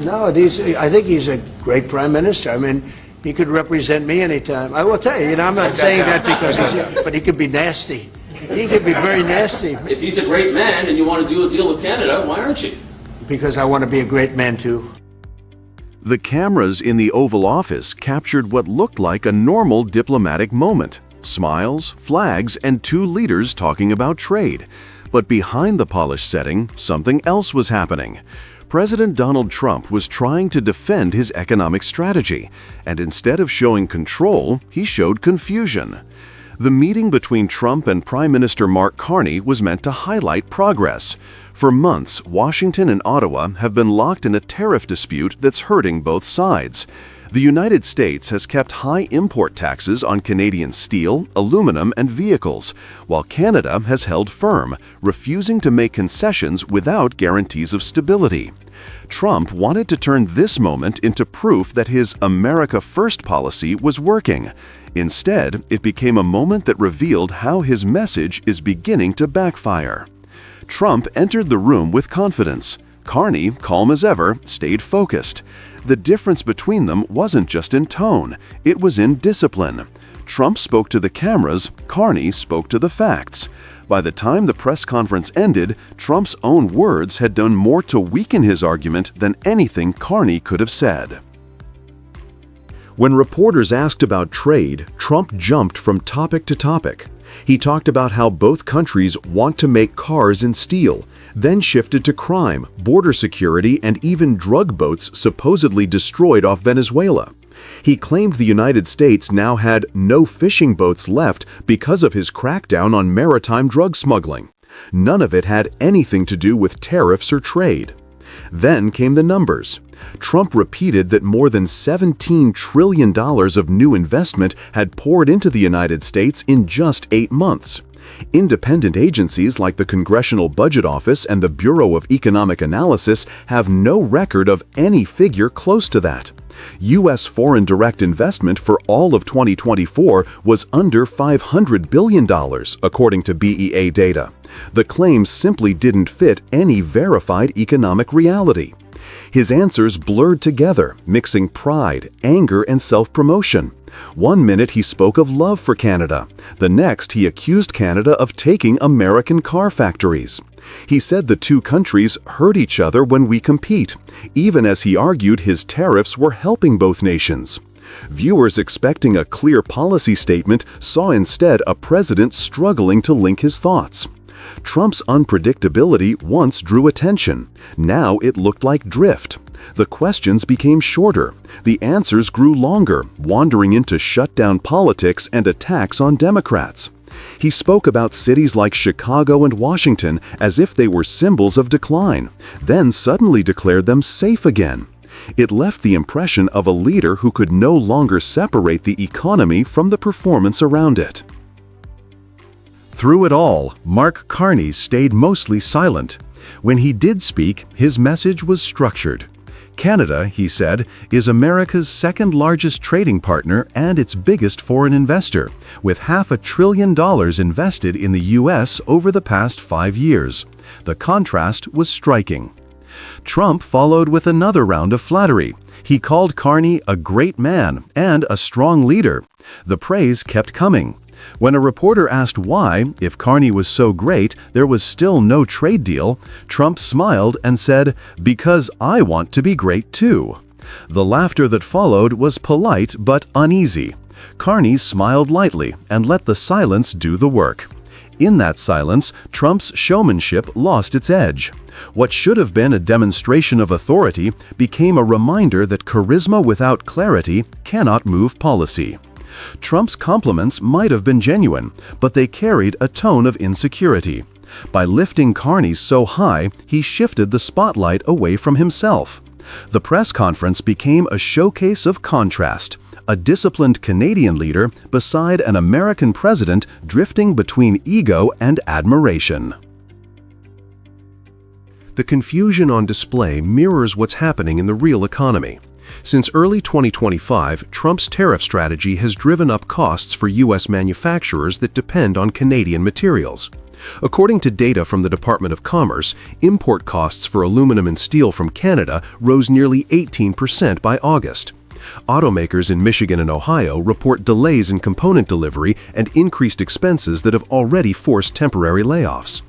No, I think he's a great prime minister. I mean, he could represent me anytime. I will tell you, I'm not saying that because but he could be nasty. He could be very nasty. If he's a great man and you want to do a deal with Canada, why aren't you? Because I want to be a great man, too. The cameras in the Oval Office captured what looked like a normal diplomatic moment. Smiles, flags, and two leaders talking about trade. But behind the polished setting, something else was happening. President Donald Trump was trying to defend his economic strategy, and instead of showing control, he showed confusion. The meeting between Trump and Prime Minister Mark Carney was meant to highlight progress. For months, Washington and Ottawa have been locked in a tariff dispute that's hurting both sides. The United States has kept high import taxes on Canadian steel, aluminum, and vehicles, while Canada has held firm, refusing to make concessions without guarantees of stability. Trump wanted to turn this moment into proof that his America First policy was working. Instead, it became a moment that revealed how his message is beginning to backfire. Trump entered the room with confidence. Carney, calm as ever, stayed focused. The difference between them wasn't just in tone, it was in discipline. Trump spoke to the cameras, Carney spoke to the facts. By the time the press conference ended, Trump's own words had done more to weaken his argument than anything Carney could have said. When reporters asked about trade, Trump jumped from topic to topic. He talked about how both countries want to make cars in steel, then shifted to crime, border security, and even drug boats supposedly destroyed off Venezuela. He claimed the United States now had no fishing boats left because of his crackdown on maritime drug smuggling. None of it had anything to do with tariffs or trade. Then came the numbers. Trump repeated that more than $17 trillion of new investment had poured into the United States in just 8 months. Independent agencies like the Congressional Budget Office and the Bureau of Economic Analysis have no record of any figure close to that. U.S. foreign direct investment for all of 2024 was under $500 billion, according to BEA data. The claims simply didn't fit any verified economic reality. His answers blurred together, mixing pride, anger, and self-promotion. One minute he spoke of love for Canada. The next he accused Canada of taking American car factories. He said the two countries hurt each other when we compete, even as he argued his tariffs were helping both nations. Viewers expecting a clear policy statement saw instead a president struggling to link his thoughts. Trump's unpredictability once drew attention. Now it looked like drift. The questions became shorter. The answers grew longer, wandering into shutdown politics and attacks on Democrats. He spoke about cities like Chicago and Washington as if they were symbols of decline, then suddenly declared them safe again. It left the impression of a leader who could no longer separate the economy from the performance around it. Through it all, Mark Carney stayed mostly silent. When he did speak, his message was structured. Canada, he said, is America's second-largest trading partner and its biggest foreign investor, with $500 billion invested in the U.S. over the past 5 years. The contrast was striking. Trump followed with another round of flattery. He called Carney a great man and a strong leader. The praise kept coming. When a reporter asked why, if Carney was so great, there was still no trade deal, Trump smiled and said, "Because I want to be great too." The laughter that followed was polite but uneasy. Carney smiled lightly and let the silence do the work. In that silence, Trump's showmanship lost its edge. What should have been a demonstration of authority became a reminder that charisma without clarity cannot move policy. Trump's compliments might have been genuine, but they carried a tone of insecurity. By lifting Carney so high, he shifted the spotlight away from himself. The press conference became a showcase of contrast, a disciplined Canadian leader beside an American president drifting between ego and admiration. The confusion on display mirrors what's happening in the real economy. Since early 2025, Trump's tariff strategy has driven up costs for U.S. manufacturers that depend on Canadian materials. According to data from the Department of Commerce, import costs for aluminum and steel from Canada rose nearly 18% by August. Automakers in Michigan and Ohio report delays in component delivery and increased expenses that have already forced temporary layoffs.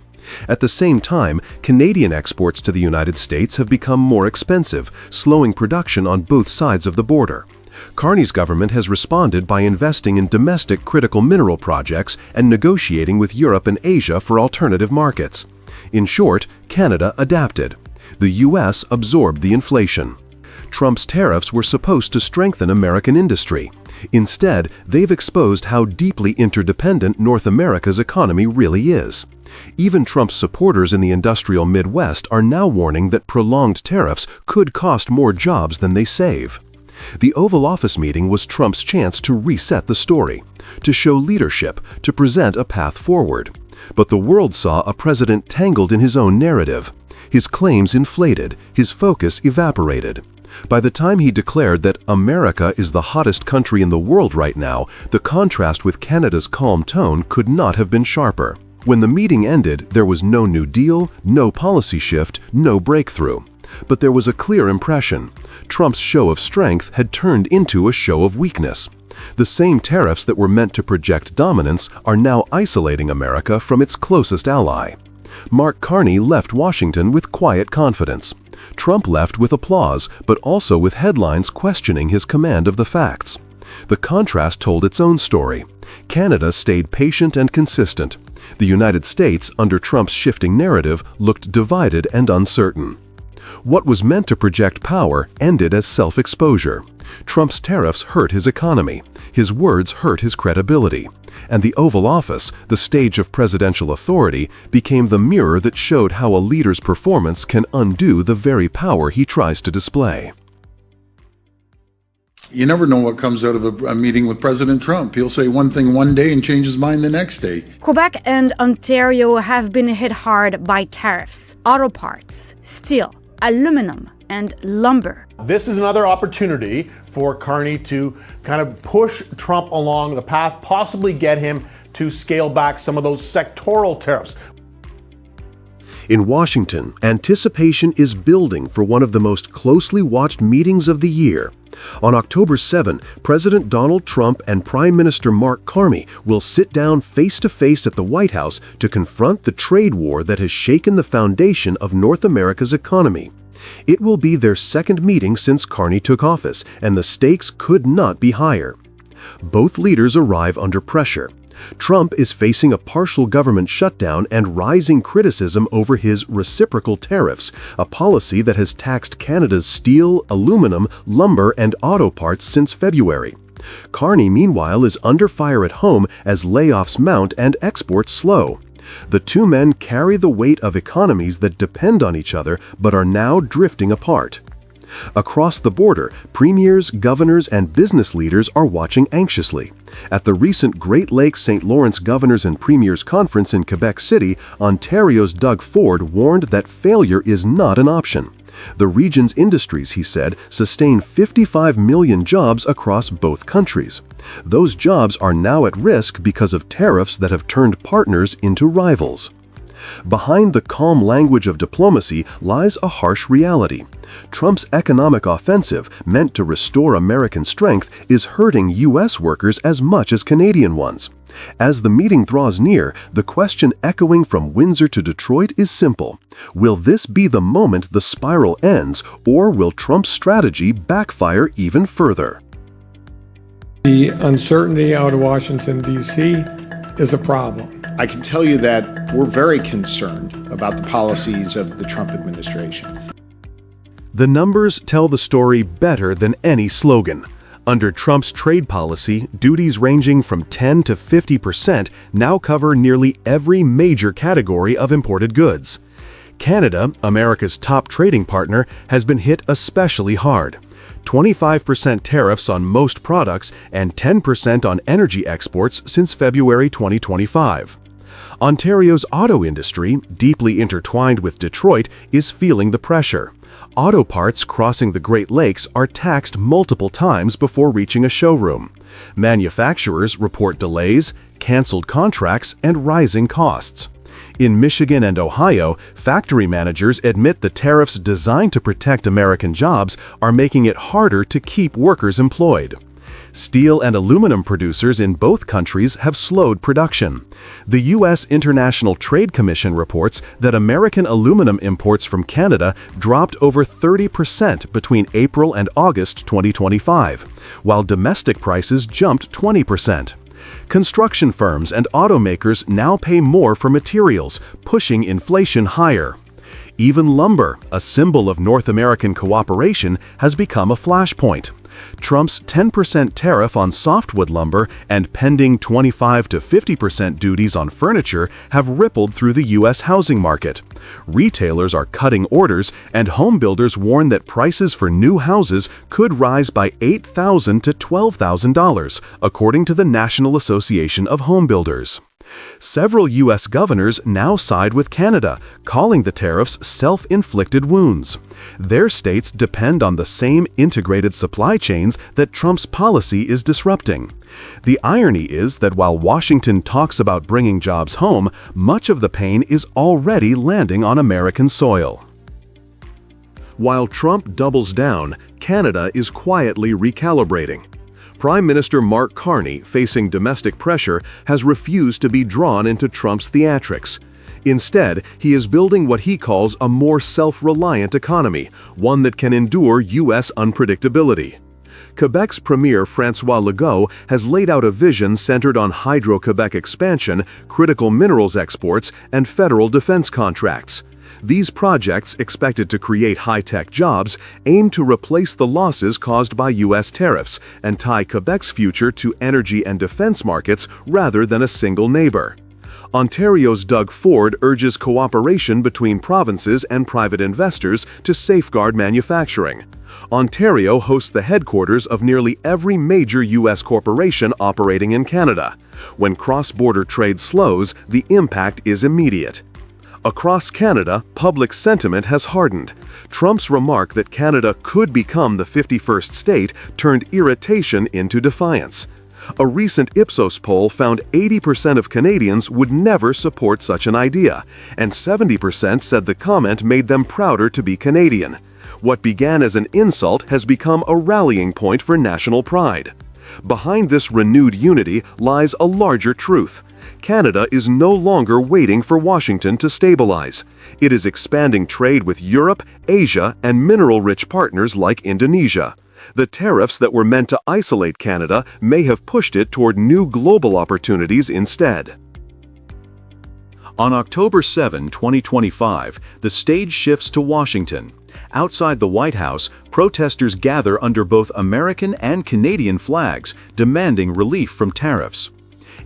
At the same time, Canadian exports to the United States have become more expensive, slowing production on both sides of the border. Carney's government has responded by investing in domestic critical mineral projects and negotiating with Europe and Asia for alternative markets. In short, Canada adapted. The U.S. absorbed the inflation. Trump's tariffs were supposed to strengthen American industry. Instead, they've exposed how deeply interdependent North America's economy really is. Even Trump's supporters in the industrial Midwest are now warning that prolonged tariffs could cost more jobs than they save. The Oval Office meeting was Trump's chance to reset the story, to show leadership, to present a path forward. But the world saw a president tangled in his own narrative. His claims inflated, his focus evaporated. By the time he declared that America is the hottest country in the world right now, the contrast with Canada's calm tone could not have been sharper. When the meeting ended, there was no New Deal, no policy shift, no breakthrough. But there was a clear impression. Trump's show of strength had turned into a show of weakness. The same tariffs that were meant to project dominance are now isolating America from its closest ally. Mark Carney left Washington with quiet confidence. Trump left with applause, but also with headlines questioning his command of the facts. The contrast told its own story. Canada stayed patient and consistent. The United States, under Trump's shifting narrative, looked divided and uncertain. What was meant to project power ended as self-exposure. Trump's tariffs hurt his economy. His words hurt his credibility. And the Oval Office, the stage of presidential authority, became the mirror that showed how a leader's performance can undo the very power he tries to display. You never know what comes out of a meeting with President Trump. He'll say one thing one day and change his mind the next day. Quebec and Ontario have been hit hard by tariffs, auto parts, steel, aluminum, and lumber. This is another opportunity for Carney to kind of push Trump along the path, possibly get him to scale back some of those sectoral tariffs. In Washington, anticipation is building for one of the most closely watched meetings of the year. On October 7, President Donald Trump and Prime Minister Mark Carney will sit down face-to-face at the White House to confront the trade war that has shaken the foundation of North America's economy. It will be their second meeting since Carney took office, and the stakes could not be higher. Both leaders arrive under pressure. Trump is facing a partial government shutdown and rising criticism over his reciprocal tariffs, a policy that has taxed Canada's steel, aluminum, lumber, and auto parts since February. Carney, meanwhile, is under fire at home as layoffs mount and exports slow. The two men carry the weight of economies that depend on each other but are now drifting apart. Across the border, premiers, governors, and business leaders are watching anxiously. At the recent Great Lakes St. Lawrence Governors and Premiers Conference in Quebec City, Ontario's Doug Ford warned that failure is not an option. The region's industries, he said, sustain 55 million jobs across both countries. Those jobs are now at risk because of tariffs that have turned partners into rivals. Behind the calm language of diplomacy lies a harsh reality. Trump's economic offensive, meant to restore American strength, is hurting U.S. workers as much as Canadian ones. As the meeting draws near, the question echoing from Windsor to Detroit is simple. Will this be the moment the spiral ends, or will Trump's strategy backfire even further? The uncertainty out of Washington, D.C. is a problem. I can tell you that we're very concerned about the policies of the Trump administration. The numbers tell the story better than any slogan. Under Trump's trade policy, duties ranging from 10 to 50% now cover nearly every major category of imported goods. Canada, America's top trading partner, has been hit especially hard. 25% tariffs on most products and 10% on energy exports since February 2025. Ontario's auto industry, deeply intertwined with Detroit, is feeling the pressure. Auto parts crossing the Great Lakes are taxed multiple times before reaching a showroom. Manufacturers report delays, canceled contracts, and rising costs. In Michigan and Ohio, factory managers admit the tariffs designed to protect American jobs are making it harder to keep workers employed. Steel and aluminum producers in both countries have slowed production. The U.S. International Trade Commission reports that American aluminum imports from Canada dropped over 30% between April and August 2025, while domestic prices jumped 20%. Construction firms and automakers now pay more for materials, pushing inflation higher. Even lumber, a symbol of North American cooperation, has become a flashpoint. Trump's 10% tariff on softwood lumber and pending 25 to 50% duties on furniture have rippled through the U.S. housing market. Retailers are cutting orders, and home builders warn that prices for new houses could rise by $8,000 to $12,000, according to the National Association of Home Builders. Several U.S. governors now side with Canada, calling the tariffs self-inflicted wounds. Their states depend on the same integrated supply chains that Trump's policy is disrupting. The irony is that while Washington talks about bringing jobs home, much of the pain is already landing on American soil. While Trump doubles down, Canada is quietly recalibrating. Prime Minister Mark Carney, facing domestic pressure, has refused to be drawn into Trump's theatrics. Instead, he is building what he calls a more self-reliant economy, one that can endure U.S. unpredictability. Quebec's Premier François Legault has laid out a vision centered on Hydro-Quebec expansion, critical minerals exports, and federal defense contracts. These projects, expected to create high-tech jobs, aim to replace the losses caused by U.S. tariffs and tie Quebec's future to energy and defense markets rather than a single neighbor. Ontario's Doug Ford urges cooperation between provinces and private investors to safeguard manufacturing. Ontario hosts the headquarters of nearly every major U.S. corporation operating in Canada. When cross-border trade slows, the impact is immediate. Across Canada, public sentiment has hardened. Trump's remark that Canada could become the 51st state turned irritation into defiance. A recent Ipsos poll found 80% of Canadians would never support such an idea, and 70% said the comment made them prouder to be Canadian. What began as an insult has become a rallying point for national pride. Behind this renewed unity lies a larger truth. Canada is no longer waiting for Washington to stabilize. It is expanding trade with Europe, Asia, and mineral-rich partners like Indonesia. The tariffs that were meant to isolate Canada may have pushed it toward new global opportunities instead. On October 7, 2025, the stage shifts to Washington. Outside the White House, protesters gather under both American and Canadian flags, demanding relief from tariffs.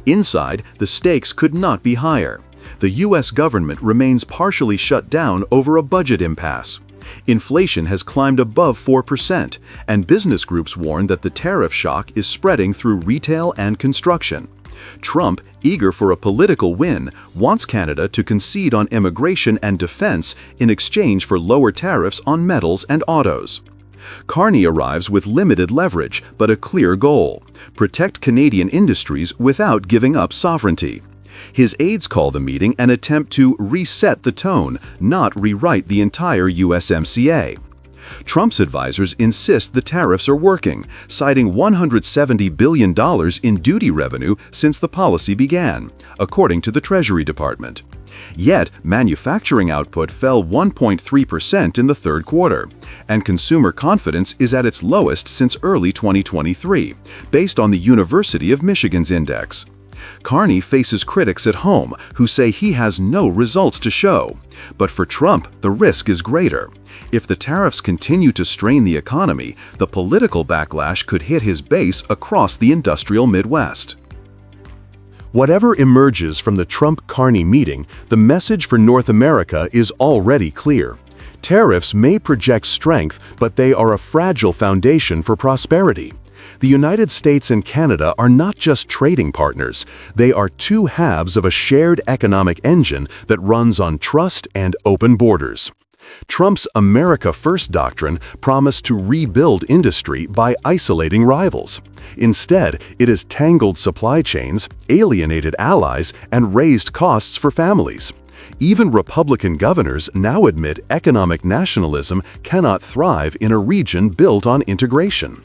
Inside, the stakes could not be higher. The U.S. government remains partially shut down over a budget impasse. Inflation has climbed above 4%, and business groups warn that the tariff shock is spreading through retail and construction. Trump, eager for a political win, wants Canada to concede on immigration and defense in exchange for lower tariffs on metals and autos. Carney arrives with limited leverage, but a clear goal: protect Canadian industries without giving up sovereignty. His aides call the meeting an attempt to reset the tone, not rewrite the entire USMCA. Trump's advisors insist the tariffs are working, citing $170 billion in duty revenue since the policy began, according to the Treasury Department. Yet, manufacturing output fell 1.3% in the third quarter, and consumer confidence is at its lowest since early 2023, based on the University of Michigan's index. Carney faces critics at home who say he has no results to show. But for Trump, the risk is greater. If the tariffs continue to strain the economy, the political backlash could hit his base across the industrial Midwest. Whatever emerges from the Trump-Carney meeting, the message for North America is already clear. Tariffs may project strength, but they are a fragile foundation for prosperity. The United States and Canada are not just trading partners, they are two halves of a shared economic engine that runs on trust and open borders. Trump's America First doctrine promised to rebuild industry by isolating rivals. Instead, it has tangled supply chains, alienated allies, and raised costs for families. Even Republican governors now admit economic nationalism cannot thrive in a region built on integration.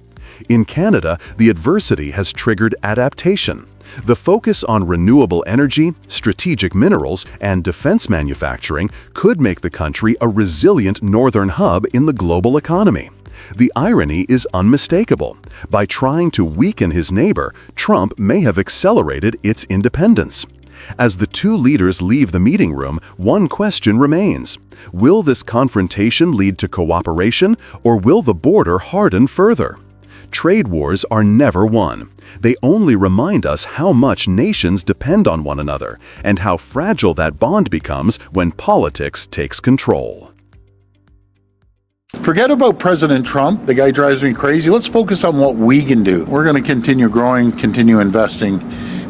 In Canada, the adversity has triggered adaptation. The focus on renewable energy, strategic minerals, and defense manufacturing could make the country a resilient northern hub in the global economy. The irony is unmistakable. By trying to weaken his neighbor, Trump may have accelerated its independence. As the two leaders leave the meeting room, one question remains. Will this confrontation lead to cooperation, or will the border harden further? Trade wars are never won. They only remind us how much nations depend on one another, and how fragile that bond becomes when politics takes control. Forget about President Trump. The guy drives me crazy. Let's focus on what we can do. We're going to continue growing, continue investing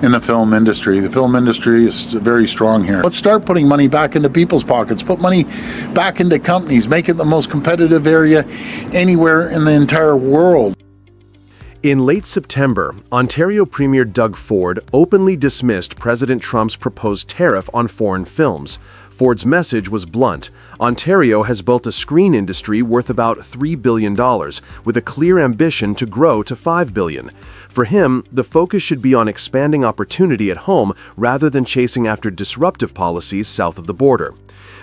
in the film industry. The film industry is very strong here. Let's start putting money back into people's pockets. Put money back into companies. Make it the most competitive area anywhere in the entire world. In late September, Ontario Premier Doug Ford openly dismissed President Trump's proposed tariff on foreign films. Ford's message was blunt. Ontario has built a screen industry worth about $3 billion, with a clear ambition to grow to $5 billion. For him, the focus should be on expanding opportunity at home rather than chasing after disruptive policies south of the border.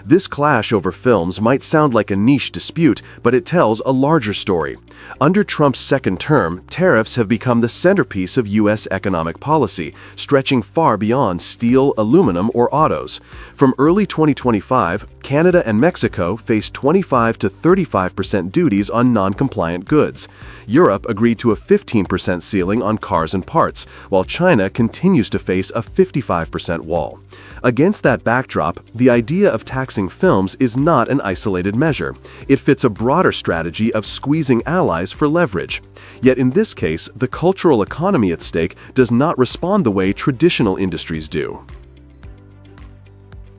This clash over films might sound like a niche dispute, but it tells a larger story. Under Trump's second term, tariffs have become the centerpiece of U.S. economic policy, stretching far beyond steel, aluminum, or autos. From early 2025, Canada and Mexico face 25 to 35% duties on non-compliant goods. Europe agreed to a 15% ceiling on cars and parts, while China continues to face a 55% wall. Against that backdrop, the idea of taxing films is not an isolated measure. It fits a broader strategy of squeezing allies for leverage. Yet in this case, the cultural economy at stake does not respond the way traditional industries do.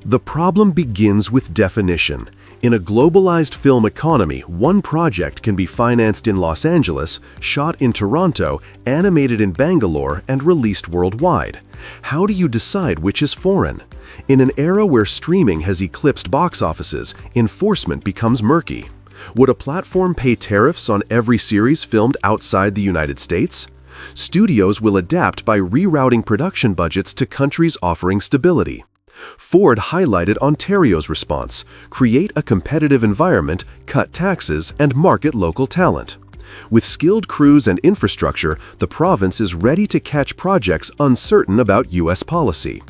The problem begins with definition. In a globalized film economy, one project can be financed in Los Angeles, shot in Toronto, animated in Bangalore, and released worldwide. How do you decide which is foreign? In an era where streaming has eclipsed box offices, enforcement becomes murky. Would a platform pay tariffs on every series filmed outside the United States? Studios will adapt by rerouting production budgets to countries offering stability. Ford highlighted Ontario's response: create a competitive environment, cut taxes, and market local talent. With skilled crews and infrastructure, the province is ready to catch projects uncertain about U.S. policy.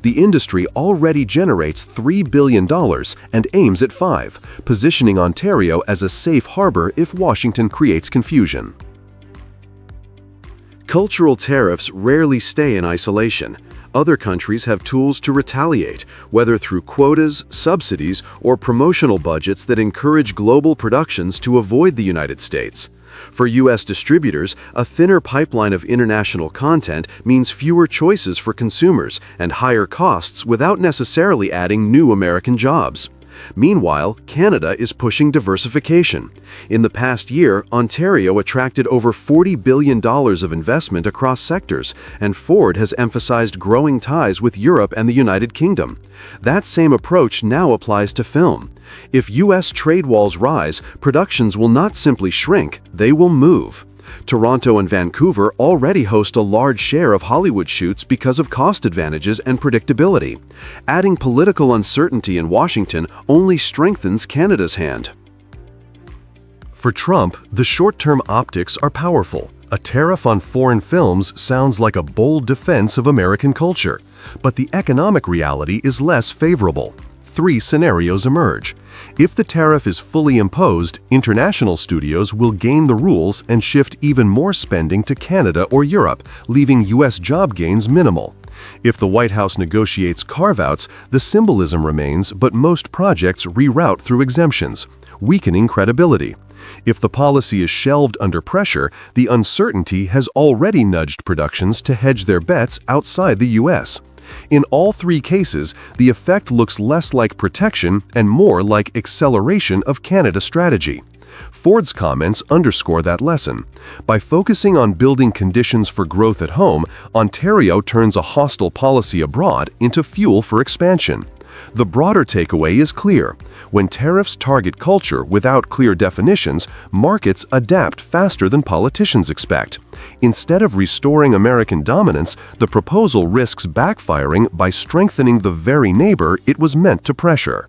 The industry already generates $3 billion and aims at $5 billion, positioning Ontario as a safe harbor if Washington creates confusion. Cultural tariffs rarely stay in isolation. Other countries have tools to retaliate, whether through quotas, subsidies, or promotional budgets that encourage global productions to avoid the United States. For U.S. distributors, a thinner pipeline of international content means fewer choices for consumers and higher costs without necessarily adding new American jobs. Meanwhile, Canada is pushing diversification. In the past year, Ontario attracted over $40 billion of investment across sectors, and Ford has emphasized growing ties with Europe and the United Kingdom. That same approach now applies to film. If U.S. trade walls rise, productions will not simply shrink, they will move. Toronto and Vancouver already host a large share of Hollywood shoots because of cost advantages and predictability. Adding political uncertainty in Washington only strengthens Canada's hand. For Trump, the short-term optics are powerful. A tariff on foreign films sounds like a bold defense of American culture, but the economic reality is less favorable. 3 scenarios emerge. If the tariff is fully imposed, international studios will gain the rules and shift even more spending to Canada or Europe, leaving U.S. job gains minimal. If the White House negotiates carve-outs, the symbolism remains, but most projects reroute through exemptions, weakening credibility. If the policy is shelved under pressure, the uncertainty has already nudged productions to hedge their bets outside the U.S. In all 3 cases, the effect looks less like protection and more like acceleration of Canada's strategy. Ford's comments underscore that lesson. By focusing on building conditions for growth at home, Ontario turns a hostile policy abroad into fuel for expansion. The broader takeaway is clear. When tariffs target culture without clear definitions, markets adapt faster than politicians expect. Instead of restoring American dominance, the proposal risks backfiring by strengthening the very neighbor it was meant to pressure.